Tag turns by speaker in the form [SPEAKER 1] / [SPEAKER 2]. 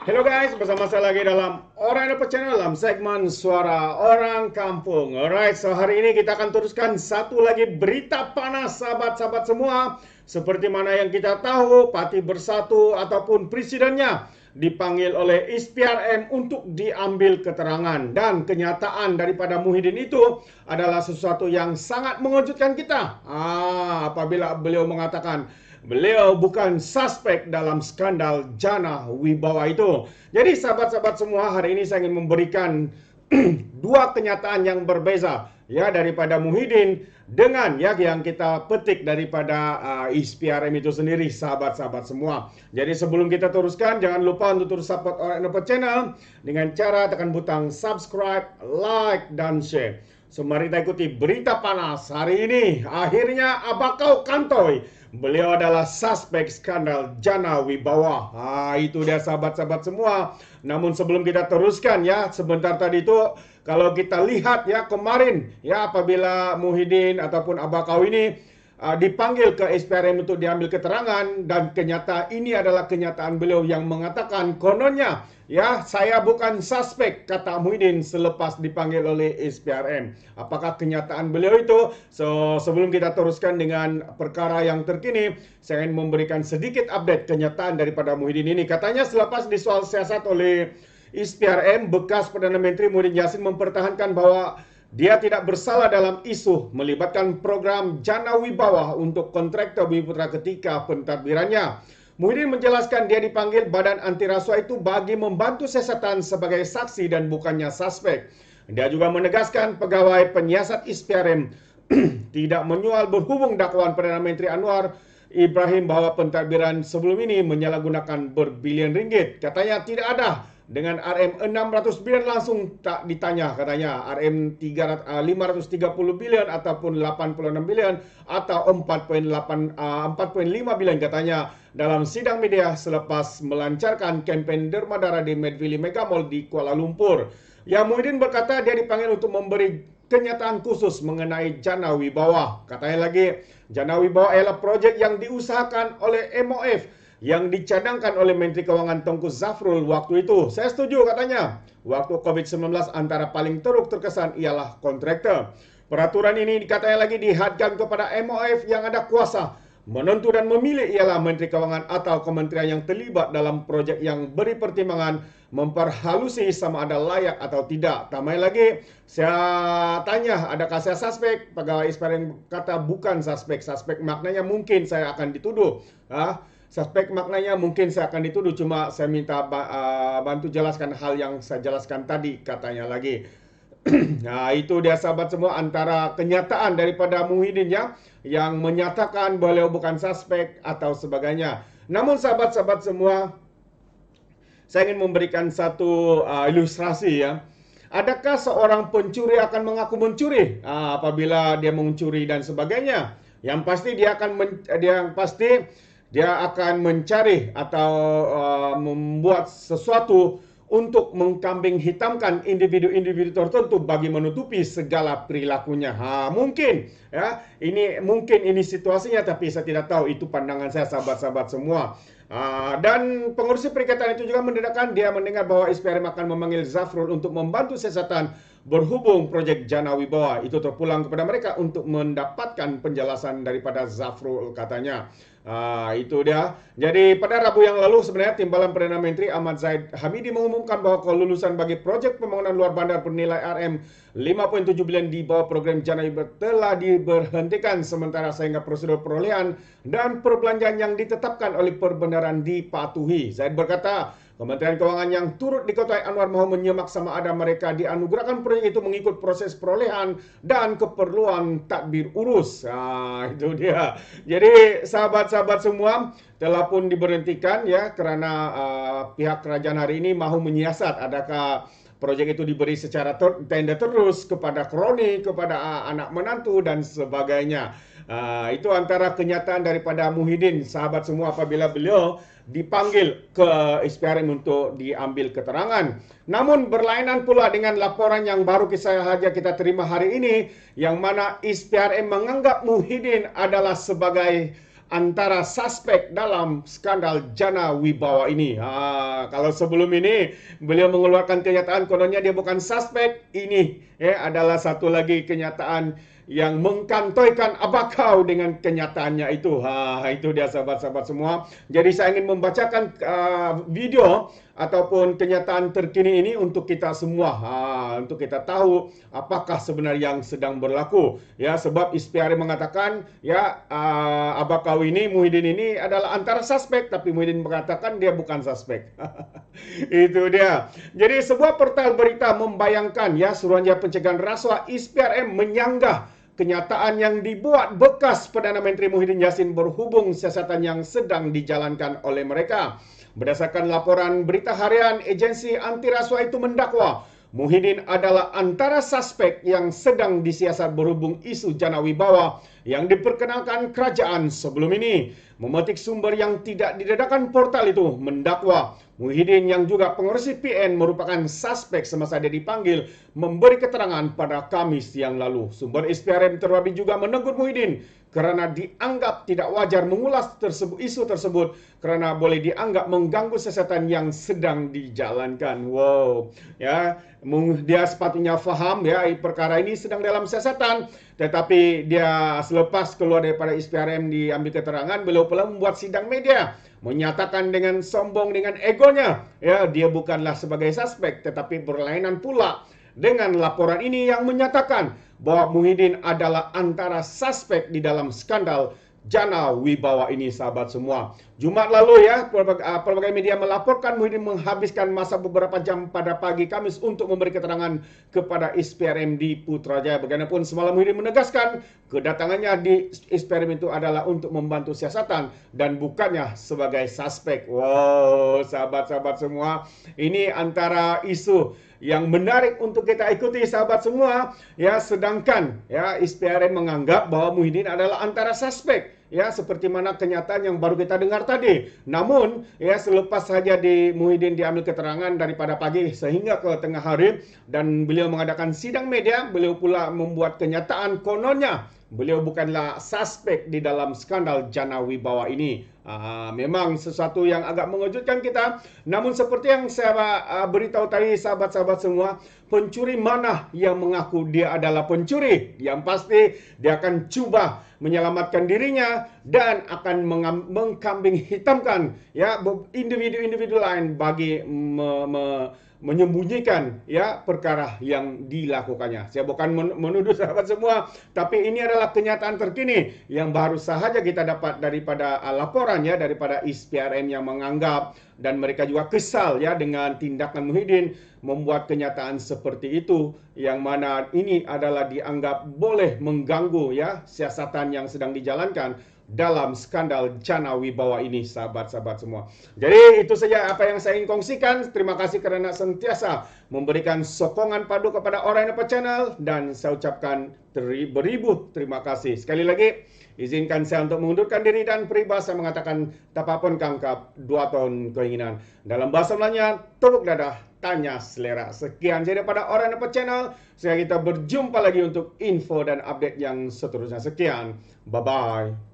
[SPEAKER 1] Hello guys, bersama saya lagi dalam Orang Dapat Channel dalam segmen Suara Orang Kampung. Alright, so hari ini kita akan teruskan satu lagi berita panas sahabat-sahabat semua. Seperti mana yang kita tahu, Parti Bersatu ataupun presidennya dipanggil oleh ISPRM untuk diambil keterangan. Dan kenyataan daripada Muhyiddin itu adalah sesuatu yang sangat mengejutkan kita. Apabila beliau mengatakan beliau bukan suspek dalam skandal Jana Wibawa itu. Jadi sahabat-sahabat semua, hari ini saya ingin memberikan dua kenyataan yang berbeza ya daripada Muhyiddin dengan ya yang kita petik daripada ISPRM itu sendiri, sahabat-sahabat semua. Jadi sebelum kita teruskan, jangan lupa untuk terus support Orang Dapat Channel dengan cara tekan butang subscribe, like, dan share. So mari kita ikuti berita panas hari ini. Akhirnya Abakau Kantoi, beliau adalah suspek skandal Jana Wibawa. Itu dia sahabat-sahabat semua. Namun sebelum kita teruskan ya, sebentar tadi itu kalau kita lihat ya kemarin ya apabila Muhyiddin ataupun Abakau ini dipanggil ke SPRM untuk diambil keterangan, dan ini adalah kenyataan beliau yang mengatakan kononnya ya saya bukan suspek, kata Muhyiddin selepas dipanggil oleh SPRM. Apakah kenyataan beliau itu? So sebelum kita teruskan dengan perkara yang terkini, saya ingin memberikan sedikit update kenyataan daripada Muhyiddin ini. Katanya selepas disoal siasat oleh ISPRM, bekas Perdana Menteri Muhyiddin Yassin mempertahankan bahwa dia tidak bersalah dalam isu melibatkan program Jana Wibawa untuk kontraktor Bumi Putra ketika pentadbirannya. Muhyiddin menjelaskan dia dipanggil Badan Anti Rasuah itu bagi membantu siasatan sebagai saksi dan bukannya suspek. Dia juga menegaskan pegawai penyiasat ISPRM tidak menyual berhubung dakwaan Perdana Menteri Anwar Ibrahim bahwa pentadbiran sebelum ini menyalahgunakan berbilion ringgit. Katanya tidak ada. Dengan RM 600 bilion langsung tak ditanya, katanya RM 530 bilion ataupun 86 bilion atau 4,5 bilion, katanya dalam sidang media selepas melancarkan kampanye Derma Darah di Medvili Mega Mall di Kuala Lumpur. Yang Muhyiddin berkata dia dipanggil untuk memberi kenyataan khusus mengenai Jana Wibawa. Katanya lagi, Jana Wibawa adalah proyek yang diusahakan oleh MOF yang dicadangkan oleh Menteri Keuangan Tengku Zafrul waktu itu. Saya setuju, katanya. Waktu COVID-19 antara paling teruk terkesan ialah kontraktor. Peraturan ini dikatanya lagi dihadkan kepada MOF yang ada kuasa menentu dan memilih ialah Menteri Keuangan atau kementerian yang terlibat dalam proyek yang beri pertimbangan memperhalusi sama ada layak atau tidak. Tambah lagi, saya tanya, adakah saya suspek? Pegawai ISPRM kata bukan suspek. Suspek maknanya mungkin saya akan dituduh. Suspek maknanya mungkin saya akan dituduh, cuma saya minta bantu jelaskan hal yang saya jelaskan tadi, katanya lagi. Nah, itu dia sahabat semua antara kenyataan daripada Muhyiddin ya, yang menyatakan beliau bukan suspek atau sebagainya. Namun sahabat-sahabat semua, saya ingin memberikan satu ilustrasi ya. Adakah seorang pencuri akan mengaku mencuri apabila dia mencuri dan sebagainya? Yang pasti dia akan mencari atau membuat sesuatu untuk mengkambing hitamkan individu-individu tertentu bagi menutupi segala perilakunya. Mungkin ya, ini situasinya, tapi saya tidak tahu, itu pandangan saya sahabat-sahabat semua. Dan pengurusi perikatan itu juga mendedahkan dia mendengar bahwa ISPRM akan memanggil Zafrul untuk membantu siasatan berhubung proyek Jana Wibawa. Itu terpulang kepada mereka untuk mendapatkan penjelasan daripada Zafrul, katanya. Itu dia. Jadi pada Rabu yang lalu sebenarnya Timbalan Perdana Menteri Ahmad Zahid Hamidi mengumumkan bahwa kelulusan bagi proyek pembangunan luar bandar bernilai RM 5.7 bilion di bawah program Jana Wibawa telah diberhentikan sementara sehingga prosedur perolehan dan perbelanjaan yang ditetapkan oleh perbendaharaan dipatuhi. Zahid berkata, Kementerian Keuangan yang turut diketuai Anwar mahu menyemak sama ada mereka dianugerahkan proyek itu mengikut proses perolehan dan keperluan tadbir urus. Itu dia. Jadi sahabat-sahabat semua, telah pun diberhentikan ya karena pihak kerajaan hari ini mahu menyiasat adakah proyek itu diberi secara tender terus kepada kroni, kepada anak menantu dan sebagainya. Itu antara kenyataan daripada Muhyiddin, sahabat semua, apabila beliau dipanggil ke ISPRM untuk diambil keterangan. Namun berlainan pula dengan laporan yang baru saja kita terima hari ini, yang mana ISPRM menganggap Muhyiddin adalah sebagai antara suspek dalam skandal Jana Wibawa ini. Kalau sebelum ini beliau mengeluarkan kenyataan kononnya dia bukan suspek, ini adalah satu lagi kenyataan yang mengkantoikan abakau dengan kenyataannya itu. Itu dia sahabat-sahabat semua. Jadi saya ingin membacakan video ataupun kenyataan terkini ini untuk kita semua, untuk kita tahu apakah sebenarnya yang sedang berlaku. Ya, sebab ISPRM mengatakan ya abakau ini, Muhyiddin ini adalah antara suspek, tapi Muhyiddin mengatakan dia bukan suspek. Itu dia. Jadi sebuah portal berita membayangkan ya Suruhanjaya Pencegahan Rasuah ISPRM menyanggah kenyataan yang dibuat bekas Perdana Menteri Muhyiddin Yassin berhubung siasatan yang sedang dijalankan oleh mereka. Berdasarkan laporan berita harian, agensi anti rasuah itu mendakwa Muhyiddin adalah antara suspek yang sedang disiasat berhubung isu Jana Wibawa yang diperkenalkan kerajaan sebelum ini. Memetik sumber yang tidak didedahkan portal itu mendakwa Muhyiddin yang juga pengurusi PN merupakan suspek semasa dia dipanggil memberi keterangan pada Kamis yang lalu. Sumber ISPRM terlebih juga menegur Muhyiddin karena dianggap tidak wajar mengulas isu tersebut karena boleh dianggap mengganggu siasatan yang sedang dijalankan. Wow, ya, dia sepatutnya faham ya perkara ini sedang dalam siasatan, tetapi dia selepas keluar daripada ISPRM diambil keterangan, beliau pula membuat sidang media menyatakan dengan sombong dengan egonya ya dia bukanlah sebagai suspek tetapi berlainan pula dengan laporan ini yang menyatakan bahwa Muhyiddin adalah antara suspek di dalam skandal Jana Wibawa ini, sahabat semua. Jumat lalu ya, pelbagai media melaporkan Muhyiddin menghabiskan masa beberapa jam pada pagi Kamis untuk memberi keterangan kepada ISPRM di Putrajaya. Bagaimanapun semalam Muhyiddin menegaskan kedatangannya di ISPRM itu adalah untuk membantu siasatan dan bukannya sebagai suspek. Wow, sahabat-sahabat semua, ini antara isu yang menarik untuk kita ikuti, sahabat semua. Ya, sedangkan ya ISPRM menganggap bahwa Muhyiddin adalah antara suspek. Ya, seperti mana kenyataan yang baru kita dengar tadi. Namun, ya selepas saja Muhyiddin diambil keterangan daripada pagi sehingga ke tengah hari dan beliau mengadakan sidang media, beliau pula membuat kenyataan kononnya beliau bukanlah suspek di dalam skandal Jana Wibawa ini. Memang sesuatu yang agak mengejutkan kita. Namun seperti yang saya beritahu tadi, sahabat-sahabat semua, pencuri mana yang mengaku dia adalah pencuri? Yang pasti dia akan cuba menyelamatkan dirinya dan akan mengkambing hitamkan ya individu-individu lain bagi menyembunyikan ya perkara yang dilakukannya. Saya bukan menuduh sahabat semua, tapi ini adalah kenyataan terkini yang baru sahaja kita dapat daripada laporan ya daripada ISPRM yang menganggap dan mereka juga kesal ya dengan tindakan Muhyiddin membuat kenyataan seperti itu yang mana ini adalah dianggap boleh mengganggu ya siasatan yang sedang dijalankan dalam skandal Jana Wibawa ini, sahabat-sahabat semua. Jadi itu saja apa yang saya ingin kongsikan. Terima kasih kerana sentiasa memberikan sokongan padu kepada Orang Dapat Channel dan saya ucapkan beribu terima kasih. Sekali lagi, izinkan saya untuk mengundurkan diri dan peribahasa mengatakan tapapun kangkap 2 tahun keinginan. Dalam bahasa Melayunya, tepuk dadah, tanya selera. Sekian jadi daripada Orang Dapat Channel. Saya kita berjumpa lagi untuk info dan update yang seterusnya. Sekian, bye-bye.